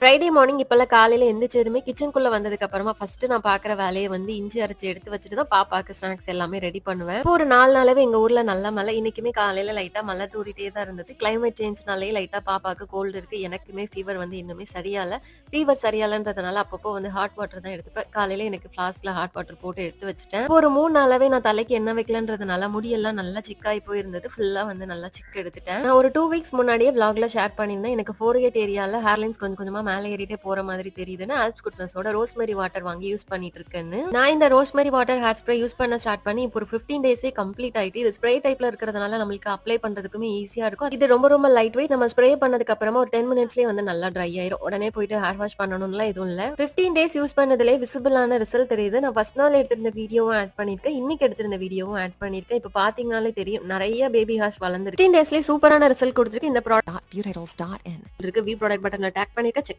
Friday morning இப்பல்லாம் காலையில எந்திரிச்சதுமே கிச்சனுக்குள்ள வந்ததுக்கு அப்புறமா ஃபர்ஸ்ட் நான் பாக்குற வேலையை வந்து இஞ்சி அரைச்சு எடுத்து வச்சுட்டு தான் பாப்பாக்கு ஸ்நாக்ஸ் எல்லாமே ரெடி பண்ணுவேன். இப்போ ஒரு 4 நாளாவே எங்க ஊர்ல நல்ல மழை. இன்னைக்குமே காலையில லைட்டா மழை தூறிட்டே தான் இருந்தது. கிளைமேட் சேஞ்ச்னாலே லைட்டா பாப்பாக்கு கோல்டு இருக்கு. எனக்குமே ஃபீவர் வந்து இன்னுமே சரியால. ஃபீவர் சரியாலன்றதுனால அப்பப்போ வந்து ஹாட் வாட்டர் தான் எடுத்துப்பேன். காலையில எனக்கு ஃப்ளாஸ்க்ல ஹாட் வாட்டர் போட்டு எடுத்து வச்சுட்டேன். இப்போ ஒரு 3 நாளாவே நான் தலைக்கு எண்ணெய் வைக்கலன்றதுனால முடியெல்லாம் நல்லா சிக்காய் போயிருந்தது. ஃபுல்லா வந்து நல்லா சிக்கு எடுத்துட்டேன். நான் ஒரு 2 வீக்ஸ் முன்னாடியே விளாக்ல ஷேர் பண்ணியிருந்தேன். எனக்கு ஃபோர்ஹெட் ஏரியால ஹேர் லைன்ஸ் கொஞ்சம் கொஞ்சமா மேல ஏறிட்டே போற மாதிரி தெரியுதுன்னு ஆல்ப்ஸ் குட்னஸோட ரோஸ்மெரி வாட்டர் வாங்கி யூஸ் பண்ணிட்டு இருக்கேன்னு. நான் இந்த rosemary water hair spray use பண்ண ஸ்டார்ட் பண்ணி இப்போ ஒரு 15 டேஸே கம்ப்ளீட் ஆயிட்டு. இது ஸ்ப்ரே டைப்ல இருக்கிறதுனால நம்மளுக்கு அப்ளை பண்றதுக்குமே ஈஸியா இருக்கும். இது ரொம்ப ரொம்ப லைட் வெயிட். நம்ம ஸ்ப்ரே பண்ணதுக்கு அப்புறமா ஒரு 10 மினிட்ஸ்லயே வந்து நல்லா ட்ரை ஆயிரும். உடனே போயிட்டு ஹேர் வாஷ் பண்ணணும்லாம் எதுவும் இல்ல. 15 டேஸ் யூஸ் பண்ணதுலே விசிபிளான ரிசல்ட் தெரியுது. நான் ஃபர்ஸ்ட் நாள் எடுத்திருந்த வீடியோவும் ஆட் பண்ணிருக்கேன். இன்னைக்கு எடுத்திருந்த வீடியோவும் ஆட் பண்ணிருக்கேன். இப்போ பாத்தீங்கன்னாலே தெரியும் நிறைய பேபி ஹேர்ஸ் வளர்ந்துருக்கு. 15 டேஸ்லயே சூப்பரான ரிசல்ட் கொடுத்துருக்கு. இந்த ப்ராடக்ட் Beautitals.in இருக்கு. வி ப்ராடக்ட் பட்டன்ல டேக் பண்ணிருக்கேன். செக்